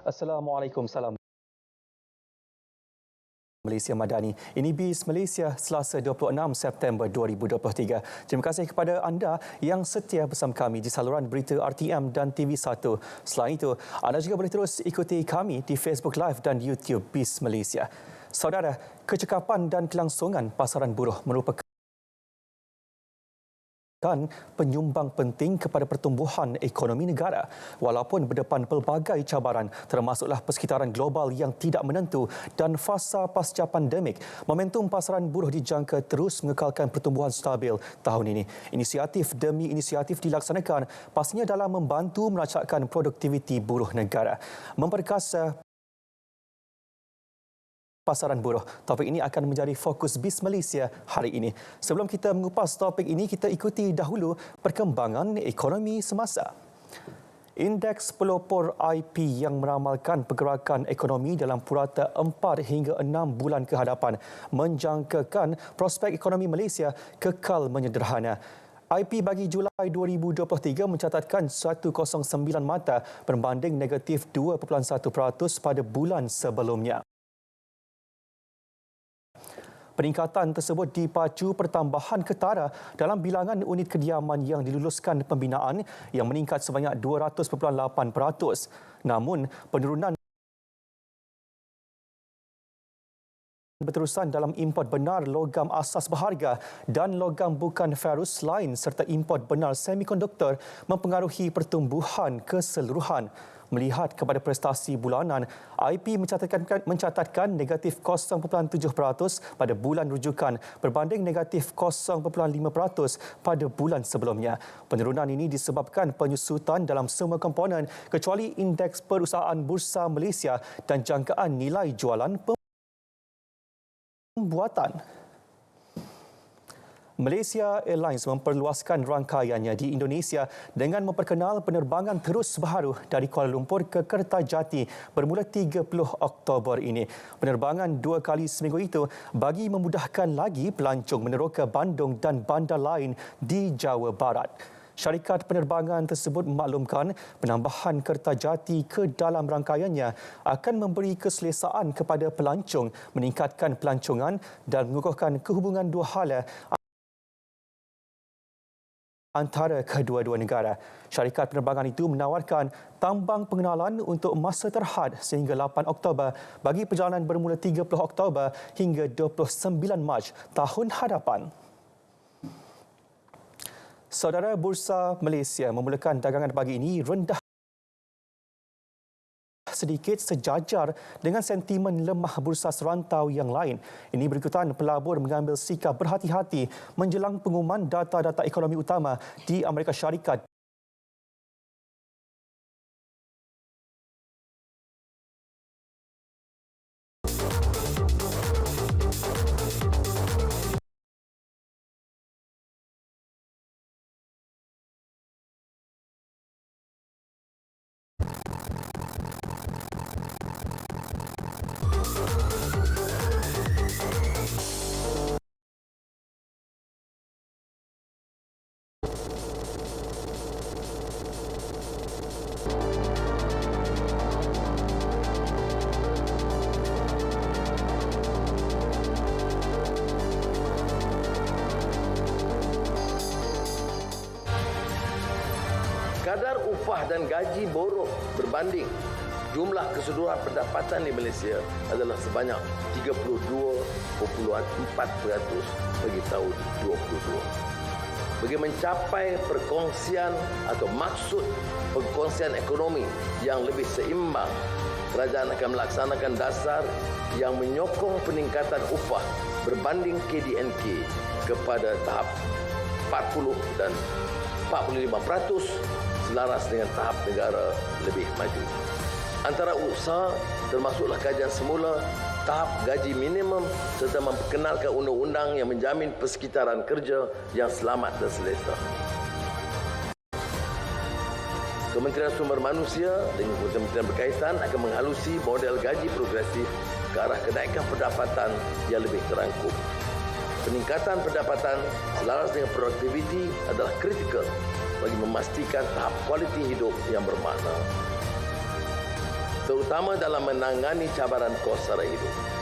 Assalamualaikum, salam Malaysia Madani. Ini BIS Malaysia Selasa 26 September 2023. Terima kasih kepada anda yang setia bersama kami di saluran berita RTM dan TV1. Selain itu, anda juga boleh terus ikuti kami di Facebook Live dan YouTube BIS Malaysia. Saudara, kecekapan dan kelangsungan pasaran buruh merupakan penyumbang penting kepada pertumbuhan ekonomi negara walaupun berdepan pelbagai cabaran termasuklah persekitaran global yang tidak menentu dan fasa pasca pandemik. Momentum pasaran buruh dijangka terus mengekalkan pertumbuhan stabil tahun ini. Inisiatif demi inisiatif dilaksanakan pastinya dalam membantu melacakkan produktiviti buruh negara. Memperkasa pasaran buruh. Topik ini akan menjadi fokus BIS Malaysia hari ini. Sebelum kita mengupas topik ini, kita ikuti dahulu perkembangan ekonomi semasa. Indeks pelopor IP yang meramalkan pergerakan ekonomi dalam purata 4 hingga 6 bulan ke hadapan menjangkakan prospek ekonomi Malaysia kekal menyederhana. IP bagi Julai 2023 mencatatkan 109 mata berbanding negatif 2.1% pada bulan sebelumnya. Peningkatan tersebut dipacu pertambahan ketara dalam bilangan unit kediaman yang diluluskan pembinaan yang meningkat sebanyak 200.8%. Namun, penurunan berterusan dalam import benar logam asas berharga dan logam bukan ferus lain serta import benar semikonduktor mempengaruhi pertumbuhan keseluruhan. Melihat kepada prestasi bulanan, IP mencatatkan negatif 0.7% pada bulan rujukan berbanding negatif 0.5% pada bulan sebelumnya. Penurunan ini disebabkan penyusutan dalam semua komponen kecuali indeks perusahaan Bursa Malaysia dan jangkaan nilai jualan pembuatan. Malaysia Airlines memperluaskan rangkaiannya di Indonesia dengan memperkenal penerbangan terus baharu dari Kuala Lumpur ke Kertajati bermula 30 Oktober ini. Penerbangan 2 kali seminggu itu bagi memudahkan lagi pelancong meneroka Bandung dan bandar lain di Jawa Barat. Syarikat penerbangan tersebut memaklumkan penambahan Kertajati ke dalam rangkaiannya akan memberi keselesaan kepada pelancong, meningkatkan pelancongan dan mengukuhkan kehubungan dua hala antara kedua-dua negara. Syarikat penerbangan itu menawarkan tambang pengenalan untuk masa terhad sehingga 8 Oktober bagi perjalanan bermula 30 Oktober hingga 29 Mac tahun hadapan. Saudara, Bursa Malaysia memulakan dagangan pagi ini rendah sedikit sejajar dengan sentimen lemah bursa serantau yang lain. Ini berikutan pelabur mengambil sikap berhati-hati menjelang pengumuman data-data ekonomi utama di Amerika Syarikat. Kadar upah dan gaji buruh berbanding jumlah keseluruhan pendapatan di Malaysia adalah sebanyak 32.4% bagi tahun 2022. Bagi mencapai perkongsian atau maksud perkongsian ekonomi yang lebih seimbang, kerajaan akan melaksanakan dasar yang menyokong peningkatan upah berbanding KDNK kepada tahap 40 dan 45% selaras dengan tahap negara lebih maju. Antara usaha termasuklah kajian semula tahap gaji minimum serta memperkenalkan undang-undang yang menjamin persekitaran kerja yang selamat dan selesa. Kementerian Sumber Manusia dengan kementerian berkaitan akan menghalusi model gaji progresif ke arah kenaikan pendapatan yang lebih terangkum. Peningkatan pendapatan selaras dengan produktiviti adalah kritikal bagi memastikan tahap kualiti hidup yang bermakna. terutama dalam menangani cabaran kos sara hidup.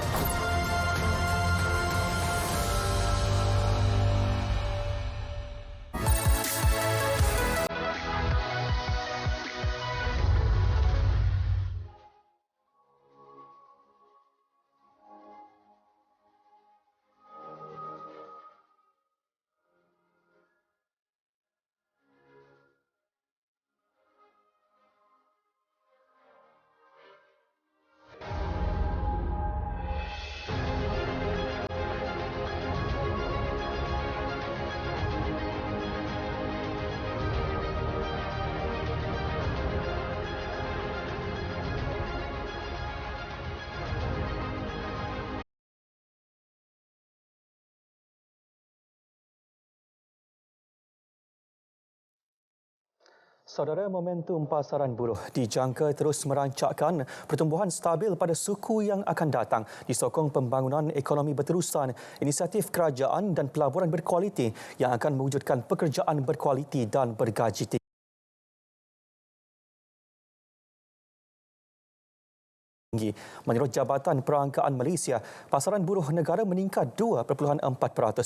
Saudara, momentum pasaran buruh dijangka terus merancakkan pertumbuhan stabil pada suku yang akan datang, disokong pembangunan ekonomi berterusan, inisiatif kerajaan dan pelaburan berkualiti yang akan mewujudkan pekerjaan berkualiti dan bergaji tinggi. Menurut Jabatan Perangkaan Malaysia, pasaran buruh negara meningkat 2.4%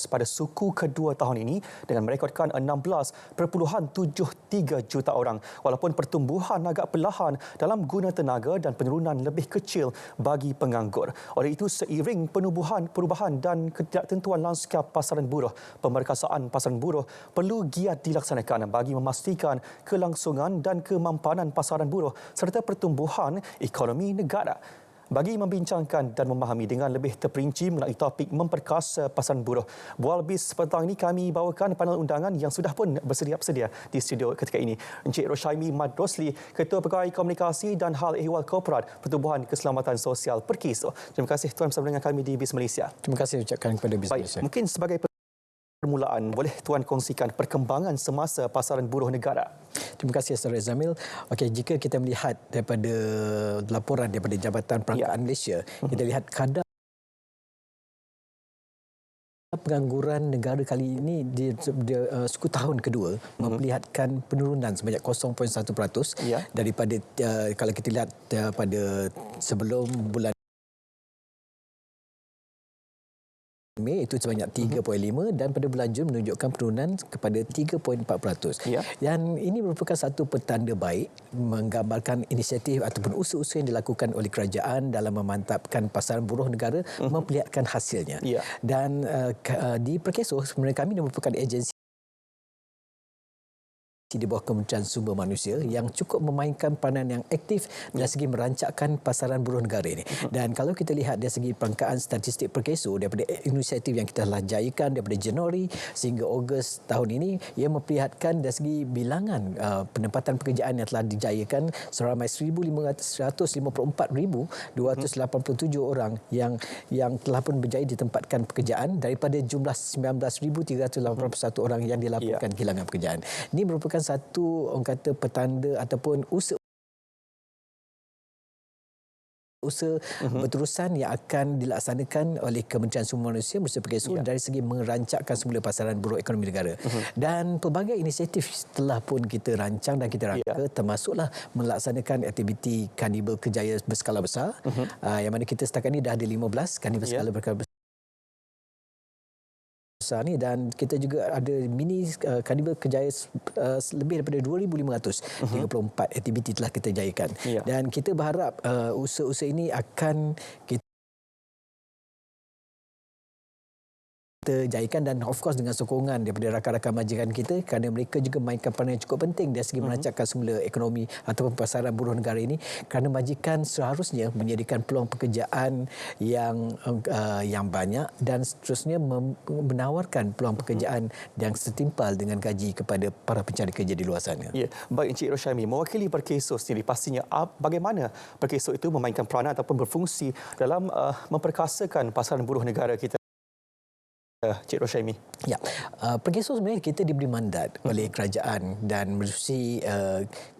pada suku kedua tahun ini dengan merekodkan 16.73 juta orang, walaupun pertumbuhan agak perlahan dalam guna tenaga dan penurunan lebih kecil bagi penganggur. Oleh itu, seiring perubahan dan ketidaktentuan lanskap pasaran buruh, pemerkasaan pasaran buruh perlu giat dilaksanakan bagi memastikan kelangsungan dan kemampanan pasaran buruh serta pertumbuhan ekonomi negara. Bagi membincangkan dan memahami dengan lebih terperinci mengenai topik memperkasa pasaran buruh, Bual Bis petang ini kami bawakan panel undangan yang sudah pun bersedia di studio ketika ini. Encik Roshaimi Mat Rosli, Ketua Pegawai Komunikasi dan Hal Ehwal Korporat Pertubuhan Keselamatan Sosial Perkiso. Terima kasih Tuan bersama dengan kami di Bis Malaysia. Terima kasih ucapkan kepada Bis Malaysia. Mungkin sebagai permulaan, boleh Tuan kongsikan perkembangan semasa pasaran buruh negara? Terima kasih Saudara Zamil. Okey, jika kita melihat daripada laporan daripada Jabatan Perangkaan Malaysia, kita lihat kadar pengangguran negara kali ini di suku tahun kedua memperlihatkan penurunan sebanyak 0.1% daripada kalau kita lihat pada sebelum bulan Mei itu sebanyak 3.5 dan pada bulan Jun menunjukkan penurunan kepada 3.4%. Dan ini merupakan satu petanda baik menggambarkan inisiatif ataupun usaha-usaha yang dilakukan oleh kerajaan dalam memantapkan pasaran buruh negara memperlihatkan hasilnya. Dan di Perkeso sebenarnya kami merupakan agensi di bawah Kementerian Sumber Manusia yang cukup memainkan peranan yang aktif dari segi merancakkan pasaran buruh negara ini. Dan kalau kita lihat dari segi perangkaan statistik Perkeso daripada inisiatif yang kita telah jayakan daripada Januari sehingga Ogos tahun ini, ia memperlihatkan dari segi bilangan penempatan pekerjaan yang telah dijayakan seramai 1,554,287 orang yang telah pun berjaya ditempatkan pekerjaan daripada jumlah 19,381 orang yang dilaporkan kehilangan pekerjaan. Ini merupakan satu orang kata petanda ataupun usaha berterusan yang akan dilaksanakan oleh Kementerian Sumber Manusia bersama Perkeso dari segi merancakkan semula pasaran buruh ekonomi negara. Dan pelbagai inisiatif telah pun kita rancang dan kita rangka, termasuklah melaksanakan aktiviti Karnibal Kerjaya berskala besar, yang mana kita setakat ini dah ada 15 Karnibal skala berskala besar ni, dan kita juga ada mini Karnibal Kerjaya lebih daripada 2,534 aktiviti telah kita jayakan. Dan kita berharap usaha-usaha ini akan kita jayakan dan of course dengan sokongan daripada rakan-rakan majikan kita kerana mereka juga memainkan peranan yang cukup penting dari segi merancakkan semula ekonomi ataupun pasaran buruh negara ini, kerana majikan seharusnya menyediakan peluang pekerjaan yang banyak dan seterusnya menawarkan peluang pekerjaan yang setimpal dengan gaji kepada para pencari kerja di luar sana. Baik Encik Roshaimi, mewakili Perkeso sendiri, pastinya bagaimana Perkeso itu memainkan peranan ataupun berfungsi dalam memperkasakan pasaran buruh negara kita Cik Roshaimi. Ya, Perkeso sebenarnya kita diberi mandat oleh kerajaan dan melalui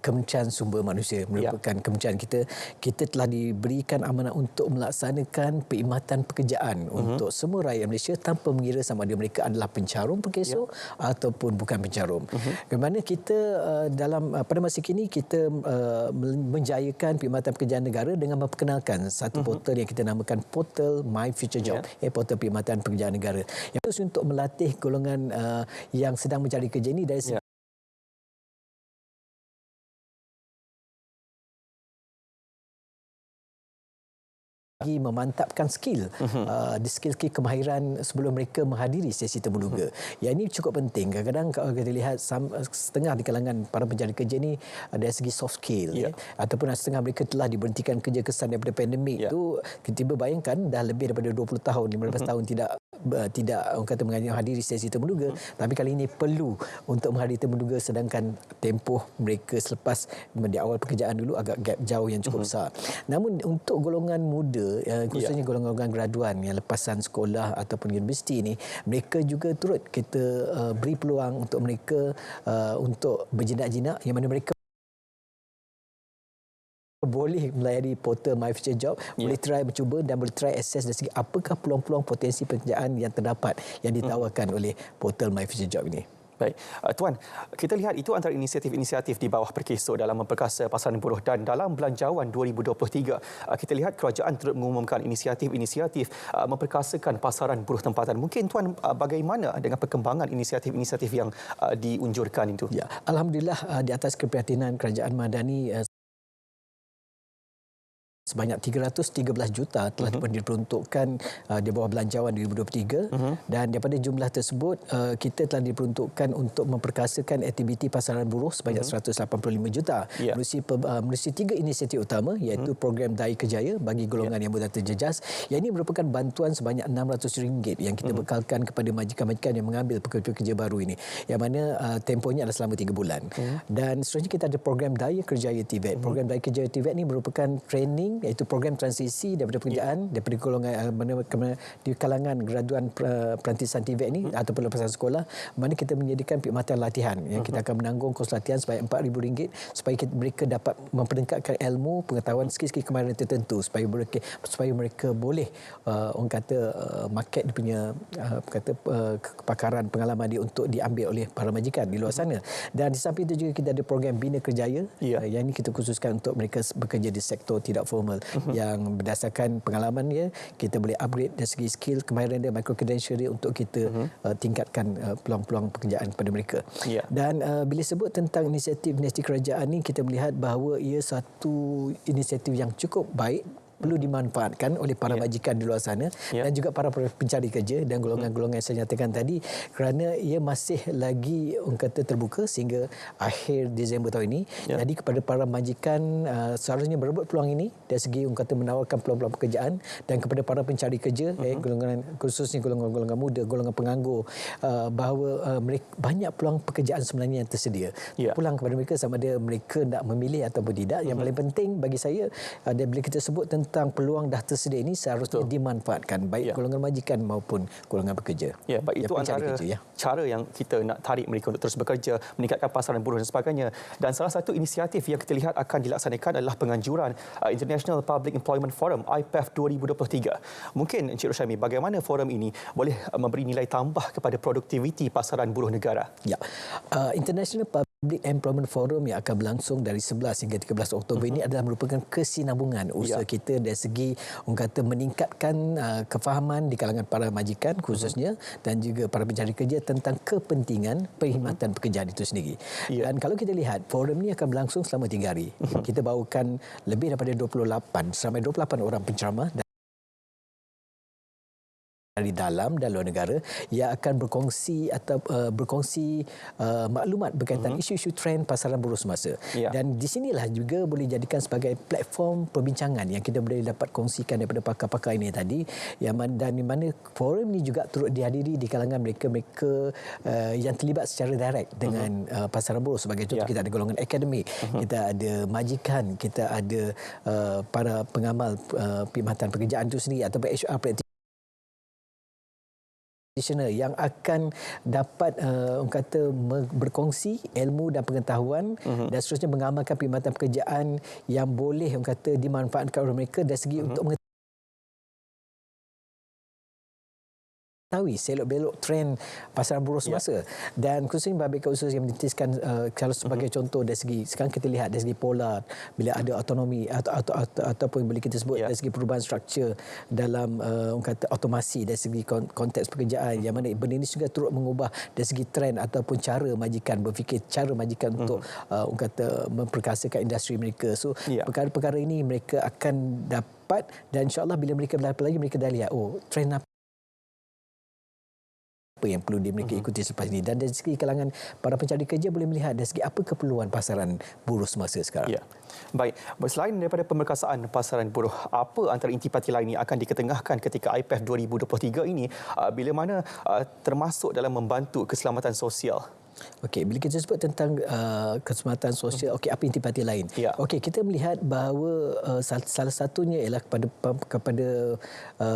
Kementerian Sumber Manusia merupakan kementerian kita. Kita telah diberikan amanah untuk melaksanakan perkhidmatan pekerjaan untuk semua rakyat Malaysia tanpa mengira sama ada mereka adalah pencarum perkeso ataupun bukan pencarum. Bagaimana kita pada masa kini kita menjayakan perkhidmatan pekerjaan negara dengan memperkenalkan satu portal yang kita namakan Portal My Future Job, portal perkhidmatan pekerjaan negara. Yang khusus untuk melatih golongan yang sedang mencari kerja ini dari memantapkan skill skill kemahiran sebelum mereka menghadiri sesi temuduga. Yang ini cukup penting. Kadang-kadang kalau kita lihat setengah di kalangan para pencari kerja ni dari segi soft skill ataupun setengah mereka telah diberhentikan kerja kesan daripada pandemik tu, tiba-tiba bayangkan dah lebih daripada 20 tahun 15 tahun tidak orang kata menghadiri sesi temuduga, tapi kali ini perlu untuk menghadiri temuduga sedangkan tempoh mereka selepas di awal pekerjaan dulu agak gap jauh yang cukup besar. Namun untuk golongan muda khususnya golongan-golongan graduan yang lepasan sekolah ataupun universiti ini, mereka juga turut kita beri peluang untuk mereka untuk berjinak-jinak yang mana mereka boleh melayari portal My Future Job, boleh try mencuba dan boleh try access dari segi apakah peluang-peluang potensi pekerjaan yang terdapat yang ditawarkan oleh portal My Future Job ini. Baik, Tuan, kita lihat itu antara inisiatif-inisiatif di bawah Perkeso dalam memperkasa pasaran buruh, dan dalam Belanjawan 2023 kita lihat kerajaan turut mengumumkan inisiatif-inisiatif memperkasakan pasaran buruh tempatan. Mungkin Tuan, bagaimana dengan perkembangan inisiatif-inisiatif yang diunjurkan itu? Ya, alhamdulillah di atas keprihatinan Kerajaan Madani sebanyak 313 juta telah diperuntukkan di bawah Belanjawan 2023 dan daripada jumlah tersebut kita telah diperuntukkan untuk memperkasakan aktiviti pasaran buruh sebanyak 185 juta melalui tiga inisiatif utama iaitu program Daya Kerjaya bagi golongan yang mudah terjejas. Yang ini merupakan bantuan sebanyak RM600 yang kita bekalkan kepada majikan-majikan yang mengambil pekerja-pekerja baru ini, yang mana tempohnya adalah selama 3 bulan. Dan seterusnya kita ada program Daya Kerjaya TVET. Program Daya Kerjaya TVET ini merupakan training, iaitu program transisi daripada pekerjaan daripada golongan di kalangan graduan perantisan TVET ini ataupun lepasan sekolah, mana kita menyediakan perkhidmatan latihan yang kita akan menanggung kos latihan sebanyak RM4,000 supaya mereka dapat memperlengkapkan ilmu, pengetahuan, skill-skill kemahiran tertentu supaya mereka boleh orang kata market dia punya kepakaran pengalaman dia untuk diambil oleh para majikan di luar sana. Dan di samping itu juga kita ada program Bina Kerjaya yang ini kita khususkan untuk mereka bekerja di sektor tidak formal yang berdasarkan pengalaman dia kita boleh upgrade dari segi skill kemahiran dia, micro credential dia untuk kita tingkatkan peluang-peluang pekerjaan kepada mereka. Dan bila sebut tentang inisiatif kerajaan ni, kita melihat bahawa ia satu inisiatif yang cukup baik, perlu dimanfaatkan oleh para majikan di luar sana dan juga para pencari kerja dan golongan-golongan yang saya nyatakan tadi, kerana ia masih lagi orang kata terbuka sehingga akhir Disember tahun ini. Jadi kepada para majikan seharusnya berebut peluang ini dari segi orang kata menawarkan peluang-peluang pekerjaan, dan kepada para pencari kerja golongan khususnya golongan-golongan muda, golongan penganggur, bahawa mereka banyak peluang pekerjaan sebenarnya yang tersedia. Pulang kepada mereka sama ada mereka nak memilih ataupun tidak. Yang paling penting bagi saya bila kita sebut tentang peluang dah tersedia ini seharusnya dimanfaatkan baik golongan majikan maupun golongan pekerja. Baik, itu antara cara yang kita nak tarik mereka untuk terus bekerja, meningkatkan pasaran buruh dan sebagainya. Dan salah satu inisiatif yang kita lihat akan dilaksanakan adalah penganjuran International Public Employment Forum IPEF 2023. Mungkin Encik Roshaimi, bagaimana forum ini boleh memberi nilai tambah kepada produktiviti pasaran buruh negara? International Public Employment Forum yang akan berlangsung dari 11 hingga 13 Oktober ini adalah merupakan kesinambungan usaha kita dari segi orang kata meningkatkan kefahaman di kalangan para majikan khususnya dan juga para pencari kerja tentang kepentingan perkhidmatan pekerjaan itu sendiri. Dan kalau kita lihat forum ini akan berlangsung selama 3 hari. Kita bawakan lebih daripada 28 orang penceramah dari dalam dan luar negara yang akan berkongsi maklumat berkaitan isu-isu trend pasaran buruh semasa. Dan di sinilah juga boleh jadikan sebagai platform perbincangan yang kita boleh dapat kongsikan daripada pakar-pakar ini tadi, dan di mana forum ini juga turut dihadiri di kalangan mereka yang terlibat secara direct dengan pasaran buruh. Sebagai contoh, kita ada golongan akademik, kita ada majikan, kita ada para pengamal perkhidmatan pekerjaan itu sendiri ataupun HR practitioner practitioner yang akan dapat berkongsi ilmu dan pengetahuan dan seterusnya mengamalkan perkhidmatan pekerjaan yang boleh dimanfaatkan oleh mereka dari segi untuk mengetahui selok-belok trend pasaran buruh semasa. Dan khususnya Babit Khusus yang menitiskan kalau sebagai contoh dari segi sekarang kita lihat dari segi pola bila ada autonomi ataupun boleh kita sebut dari segi perubahan struktur dalam otomasi dari segi konteks pekerjaan yang mana benda ini juga turut mengubah dari segi trend ataupun cara majikan berfikir, cara majikan untuk memperkasakan industri mereka. So perkara-perkara ini mereka akan dapat dan insya-Allah bila mereka belajar lagi mereka dah lihat trend apa yang perlu mereka ikuti selepas ini. Dan dari segi kalangan para pencari kerja boleh melihat dari segi apa keperluan pasaran buruh semasa sekarang. Ya. Baik, selain daripada pemerkasaan pasaran buruh, apa antara intipati lain yang akan diketengahkan ketika IPF 2023 ini bila mana termasuk dalam membantu keselamatan sosial? Okey, bila kita sebut tentang keselamatan sosial, apa intipati lain? Ya. Okey, kita melihat bahawa salah satunya ialah kepada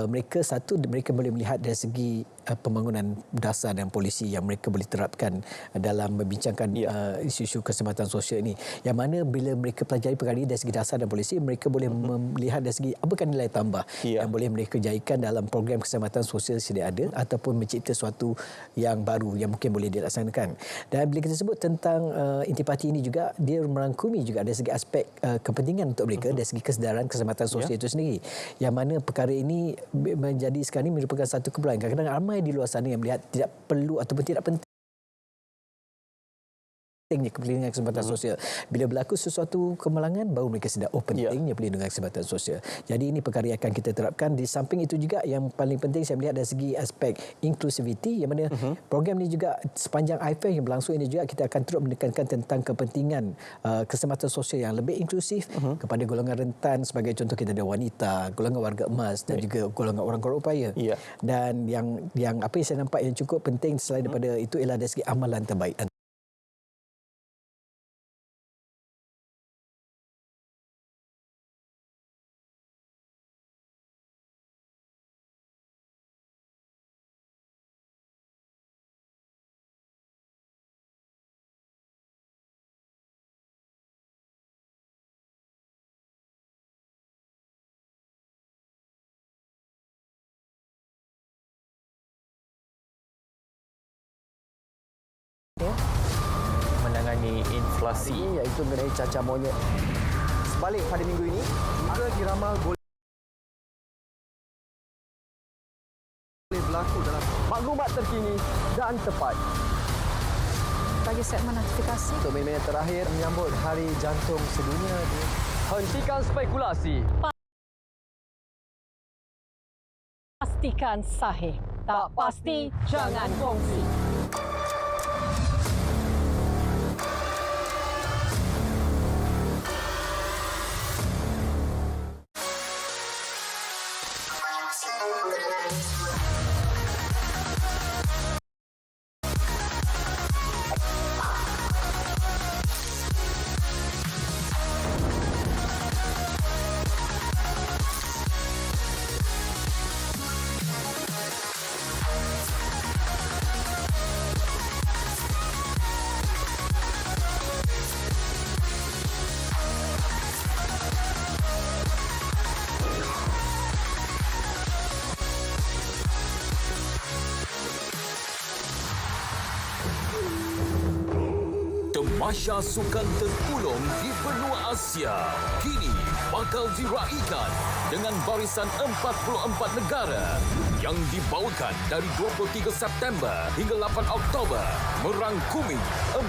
mereka, mereka boleh melihat dari segi pembangunan dasar dan polisi yang mereka boleh terapkan dalam membincangkan isu-isu keselamatan sosial ini. Yang mana bila mereka pelajari perkara ini dari segi dasar dan polisi, mereka boleh melihat dari segi apakah nilai tambah yang boleh mereka jadikan dalam program keselamatan sosial sedia ada ataupun mencipta sesuatu yang baru yang mungkin boleh dilaksanakan. Dan bila kita sebut tentang intipati ini juga, dia merangkumi juga dari segi aspek kepentingan untuk mereka dari segi kesedaran keselamatan sosial itu sendiri. Yang mana perkara ini menjadi sekarang ini merupakan satu keperluan. Kadang-kadang ramai di luar sana yang melihat tidak perlu ataupun tidak penting perlindungan kesempatan sosial. Bila berlaku sesuatu kemalangan, baru mereka sedar pentingnya perlindungan kesempatan sosial. Jadi ini perkara yang akan kita terapkan. Di samping itu juga yang paling penting saya melihat dari segi aspek inclusivity, yang mana program ini juga sepanjang IPF yang berlangsung ini juga kita akan terus menekankan tentang kepentingan kesempatan sosial yang lebih inklusif kepada golongan rentan. Sebagai contoh kita ada wanita, golongan warga emas dan juga golongan orang berupaya. Dan yang apa yang saya nampak yang cukup penting selain daripada itu ialah dari segi amalan terbaik. Menangani inflasi iaitu mengenai cacar monyet. Sebalik pada minggu ini juga diramal boleh berlaku dalam maklumat terkini dan tepat. Bagi segmen notifikasi. Untuk minit terakhir menyambut Hari Jantung Sedunia, hentikan spekulasi. Pastikan sahih. Tak pasti, jangan kongsi. Tamasya sukan terpulung di benua Asia kini bakal diraikan dengan barisan 44 negara yang dibawakan dari 23 September hingga 8 Oktober merangkumi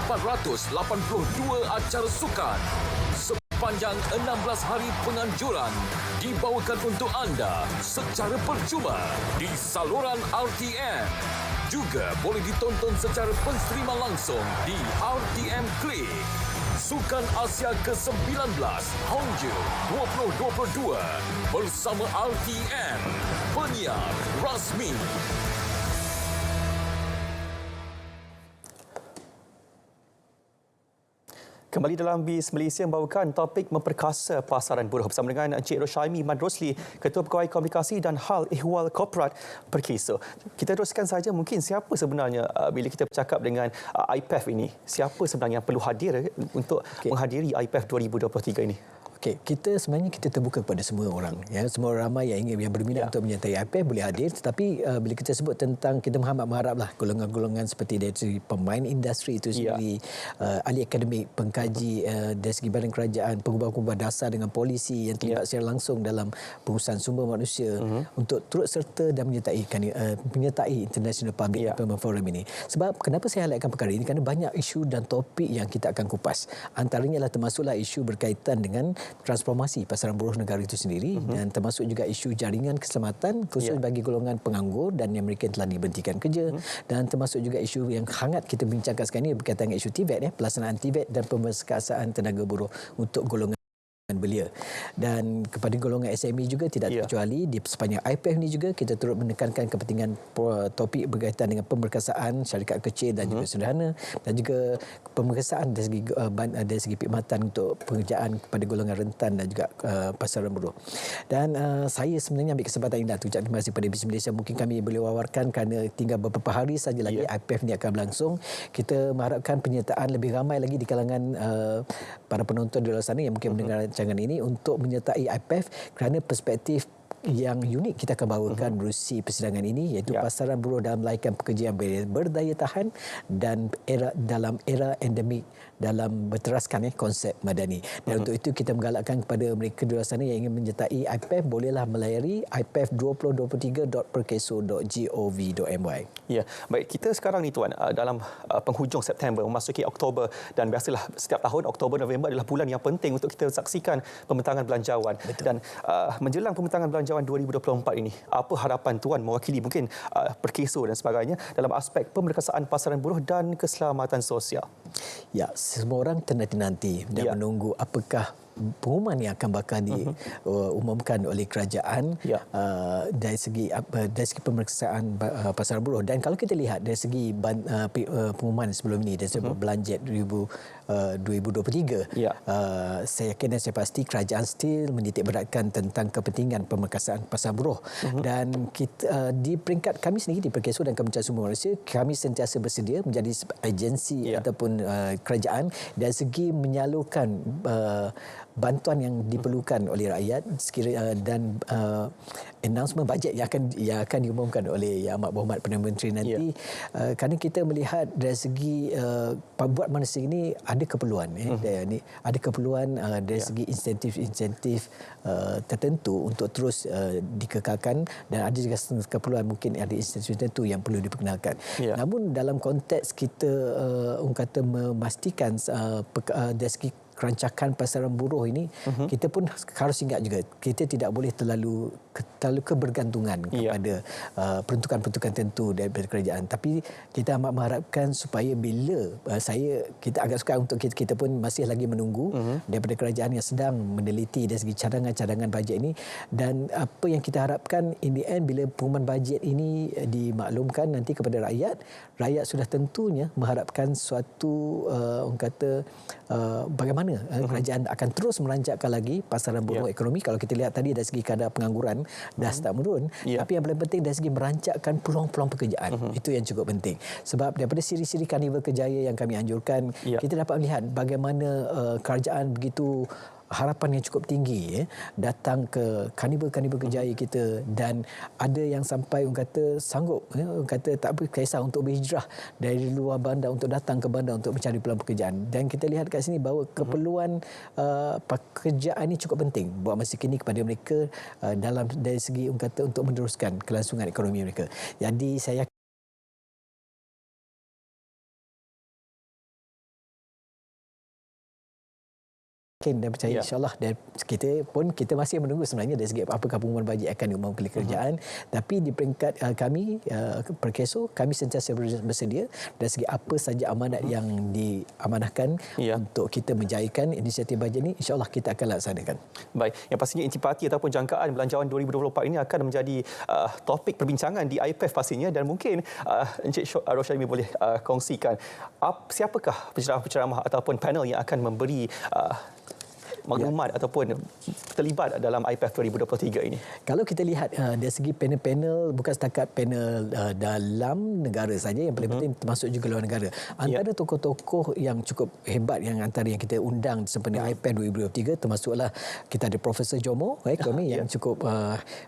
482 acara sukan. Sepanjang 16 hari penganjuran dibawakan untuk anda secara percuma di saluran RTM. Juga boleh ditonton secara pensterima langsung di RTM Klik. Sukan Asia ke-19 Hangzhou 2022 bersama RTM, penyiar rasmi. Kembali dalam BIS Malaysia membawakan topik memperkasa pasaran buruh bersama dengan Encik Roshaimi Madrosli, Ketua Pegawai Komunikasi dan Hal Ehwal Korporat Perkiso. Kita teruskan saja, mungkin siapa sebenarnya bila kita bercakap dengan IPEF ini, siapa sebenarnya yang perlu hadir untuk menghadiri IPEF 2023 ini? Okey, kita terbuka kepada semua orang, ya, semua ramai yang berminat untuk menyertai IPEF boleh hadir, tetapi bila kita sebut tentang, kita mengharaplah golongan-golongan seperti dari segi pemain industri itu sendiri, ahli akademik, pengkaji dari segi badan kerajaan, pengubah-pengubah dasar dengan polisi yang terlibat secara langsung dalam pengurusan sumber manusia untuk turut serta dan menyertai International Public Employment Forum ini. Sebab kenapa saya highlightkan perkara ini? Kerana banyak isu dan topik yang kita akan kupas. Antaranya adalah termasuklah isu berkaitan dengan transformasi pasaran buruh negara itu sendiri, dan termasuk juga isu jaringan keselamatan khusus bagi golongan penganggur dan yang mereka telah diberhentikan kerja, dan termasuk juga isu yang hangat kita bincangkan sekarang ini berkaitan dengan isu TVET, pelaksanaan TVET dan pemerkasaan tenaga buruh untuk golongan belia. Dan kepada golongan SME juga tidak terkecuali, di sepanjang IPEF ini juga kita turut menekankan kepentingan topik berkaitan dengan pemerkasaan syarikat kecil dan juga sederhana, dan juga pemerkasaan dari segi perkhidmatan untuk pekerjaan kepada golongan rentan dan juga pasaran buruh. Dan saya sebenarnya ambil kesempatan ini untuk ucap terima kasih kepada BIS Malaysia. Mungkin kami boleh wawarkan kerana tinggal beberapa hari saja lagi IPEF ini akan berlangsung. Kita mengharapkan penyertaan lebih ramai lagi di kalangan para penonton di luar sana yang mungkin mendengar rancangan ini untuk menyertai IPEF, kerana perspektif yang unik kita akan bawakan menerusi persidangan ini, iaitu pasaran buruh dalam melahirkan pekerja yang berdaya tahan dan dalam era endemik, dalam berteraskan konsep madani. Dan untuk itu kita menggalakkan kepada mereka di luar sana yang ingin menyertai IPEF, bolehlah melayari ipef2023.perkeso.gov.my. Ya, baik, kita sekarang ni tuan dalam penghujung September memasuki Oktober, dan biasalah setiap tahun Oktober November adalah bulan yang penting untuk kita saksikan pembentangan belanjawan. Betul. Dan menjelang pembentangan belanjawan 2024 ini, apa harapan tuan mewakili mungkin Perkiso dan sebagainya dalam aspek pemerkasaan pasaran buruh dan keselamatan sosial? Ya, semua orang ternanti-nanti dan menunggu apakah pengumuman yang akan bakal diumumkan oleh kerajaan dari segi pemeriksaan pasaran buruh. Dan kalau kita lihat dari segi pengumuman sebelum ini, dari segi belanja 2023, saya yakin dan saya pasti kerajaan still menitik beratkan tentang kepentingan pemerkasaan pasaran buruh. Dan kita, di peringkat kami sendiri di Perkeso dan Kementerian Sumber Manusia, kami sentiasa bersedia menjadi agensi ataupun kerajaan dari segi menyalurkan bantuan yang diperlukan oleh rakyat dan announcement bajet yang akan diumumkan oleh Yang Amat Berhormat Perdana Menteri nanti. Kerana kita melihat dari segi buat manusia ini ada keperluan, ada keperluan dari segi insentif tertentu untuk terus dikekalkan, dan ada juga keperluan mungkin ada insentif tertentu yang perlu diperkenalkan. Namun dalam konteks kita memastikan dari segi kerancakan pasaran buruh ini, kita pun harus ingat juga kita tidak boleh terlalu kebergantungan kepada peruntukan-peruntukan tertentu daripada kerajaan. Tapi kita amat mengharapkan supaya bila kita agak suka untuk kita pun masih lagi menunggu daripada kerajaan yang sedang meneliti dari segi cadangan-cadangan bajet ini, dan apa yang kita harapkan in the end bila pengumuman bajet ini dimaklumkan nanti kepada rakyat sudah tentunya mengharapkan suatu bagaimana kerajaan akan terus merancakkan lagi pasaran buruh ekonomi. Kalau kita lihat tadi dari segi kadar pengangguran dah start menurun, tapi yang paling penting dari segi merancakkan peluang-peluang pekerjaan. Itu yang cukup penting. Sebab daripada siri-siri Karnival Kerjaya yang kami anjurkan, kita dapat melihat bagaimana kerajaan begitu harapan yang cukup tinggi datang ke Karnival Kerjaya kita, dan ada yang sampai sanggup tak berkisah untuk berhijrah dari luar bandar untuk datang ke bandar untuk mencari peluang pekerjaan. Dan kita lihat kat sini bahawa keperluan pekerjaan ini cukup penting buat masa kini kepada mereka dari segi untuk meneruskan kelangsungan ekonomi mereka. Jadi saya yakin dan percaya insyaAllah, dan kita masih menunggu sebenarnya dari segi apakah pengumuman bajet akan diumumkan oleh kerajaan. Tapi di peringkat kami Perkeso, kami sentiasa bersedia dari segi apa saja amanat yang diamanahkan untuk kita menjayakan inisiatif bajet ini, insyaAllah kita akan laksanakan. Baik, yang pastinya intipati ataupun jangkaan belanjawan 2024 ini akan menjadi topik perbincangan di IPF pastinya, dan mungkin Encik Roshaimi boleh kongsikan siapakah penceramah ataupun panel yang akan memberi maklumat ataupun terlibat dalam IPF 2023 ini. Kalau kita lihat dari segi panel-panel, bukan setakat panel dalam negara saja, yang paling penting termasuk juga luar negara. Antara tokoh-tokoh yang cukup hebat yang antara yang kita undang sempena IPF 2023 termasuklah kita ada Profesor Jomo ekonomi yang cukup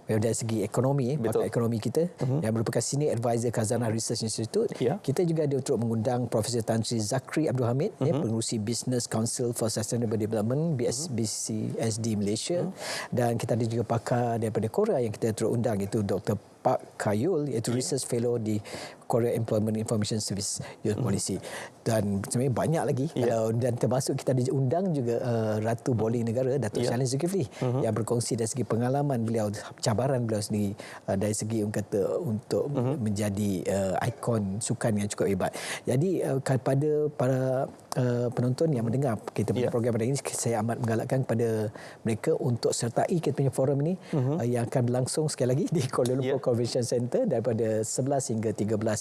dari segi ekonomi, pakar ekonomi kita yang merupakan senior advisor Khazanah Research Institute. Kita juga ada turut mengundang Profesor Tan Sri Zakri Abdul Hamid, pengerusi Business Council for Sustainable Development BCSD Malaysia, dan kita ada juga pakar daripada Korea yang kita turut undang, iaitu Dr. Park Kayul, iaitu Research Fellow di Korea Employment Information Service Youth Policy, dan sebenarnya banyak lagi. Dan termasuk kita undang juga Ratu Bowling Negara, Datuk Shalin Zulkifli, yang berkongsi dari segi pengalaman beliau, cabaran beliau sendiri dari segi untuk menjadi ikon sukan yang cukup hebat. Jadi kepada para penonton yang mendengar kita punya program pada ini, saya amat menggalakkan kepada mereka untuk sertai kita punya forum ini yang akan berlangsung sekali lagi di Kuala Lumpur Convention Center daripada 11 hingga 13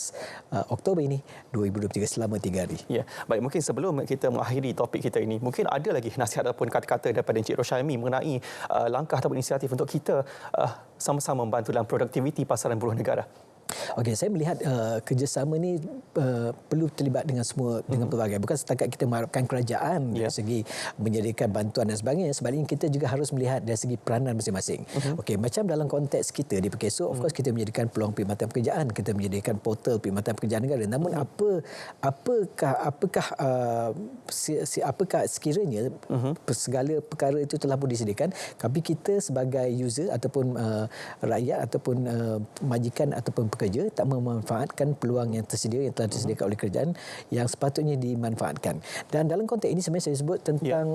Oktober ini 2023 selama 3 hari. Baik, mungkin sebelum kita mengakhiri topik kita ini, mungkin ada lagi nasihat ataupun kata-kata daripada Encik Roshaimi mengenai langkah ataupun inisiatif untuk kita sama-sama membantu dalam produktiviti pasaran buruh negara. Okey, saya melihat kerjasama ni perlu terlibat dengan semua, dengan pelbagai. Bukan setakat kita mengharapkan kerajaan dari segi menyediakan bantuan dan sebagainya. Sebaliknya kita juga harus melihat dari segi peranan masing-masing. Okey, macam dalam konteks kita di Perkeso, of course kita menyediakan peluang perkhidmatan pekerjaan, kita menyediakan portal perkhidmatan pekerjaan negara. Namun apakah sekiranya segala perkara itu telah pun disediakan, tapi kita sebagai user ataupun rakyat ataupun majikan ataupun pekerja tak memanfaatkan peluang yang tersedia, yang telah disediakan oleh kerajaan, yang sepatutnya dimanfaatkan. Dan dalam konteks ini sebenarnya saya sebut tentang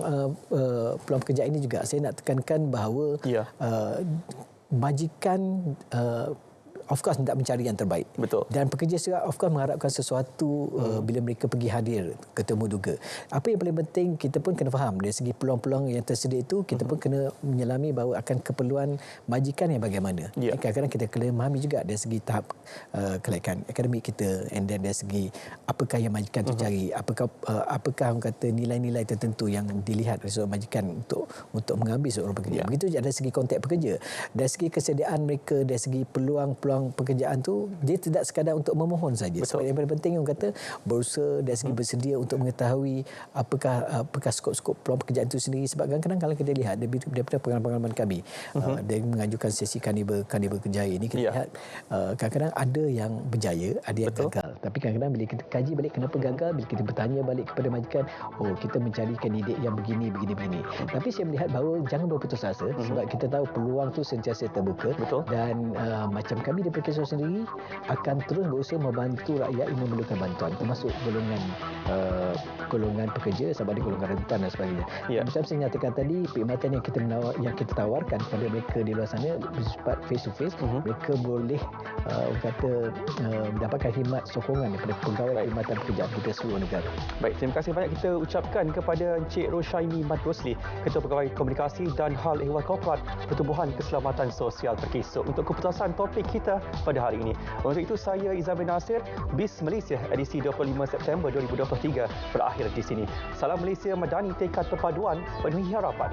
peluang pekerjaan ini juga, saya nak tekankan bahawa majikan of course nak mencari yang terbaik. Betul. Dan pekerja juga of course mengharapkan sesuatu bila mereka pergi hadir, ketemu duga. Apa yang paling penting, kita pun kena faham dari segi peluang-peluang yang tersedia itu, kita pun kena menyelami bahawa akan keperluan majikan yang bagaimana. Kadang-kadang kita kena memahami juga dari segi tahap kelayakan akademik kita, and then dari segi apakah yang majikan itu cari, apakah orang kata nilai-nilai tertentu yang dilihat oleh seorang majikan untuk mengambil seorang pekerja. Begitu juga dari segi konteks pekerja, dari segi kesediaan mereka, dari segi peluang pekerjaan tu, dia tidak sekadar untuk memohon saja. Sebab yang paling penting orang kata berusaha dari segi bersedia untuk mengetahui apakah skop-skop peluang pekerjaan itu sendiri. Sebab kadang-kadang kalau kita lihat daripada pengalaman kami dari mengajukan sesi Carnival Kerjaya ini, kita lihat kadang-kadang ada yang berjaya, ada yang gagal. Tapi kadang-kadang bila kita kaji balik kenapa gagal, bila kita bertanya balik kepada majikan, kita mencari kandidat yang begini. Tapi saya melihat bahawa jangan berputus asa, sebab kita tahu peluang tu sentiasa terbuka. Dan macam kami di Perkeso sendiri akan terus berusaha membantu rakyat yang memerlukan bantuan, termasuk golongan pekerja, sama ada golongan rentan dan sebagainya. Macam saya nyatakan tadi, perkhidmatan yang kita tawarkan kepada mereka di luar sana bersifat face to face, mereka boleh mendapatkan khidmat sokongan daripada pegawai perkhidmatan pekerjaan kita seluruh negara. Baik, terima kasih banyak kita ucapkan kepada Encik Roshaimi Mat Rosli, Ketua Pegawai Komunikasi dan Hal Ehwal Korporat Pertubuhan Keselamatan Sosial Perkeso, untuk keputusan topik kita pada hari ini. Untuk itu saya Izzah bin Nasir, BIS Malaysia edisi 25 September 2023 berakhir di sini. Salam Malaysia Madani, tekad perpaduan penuhi harapan.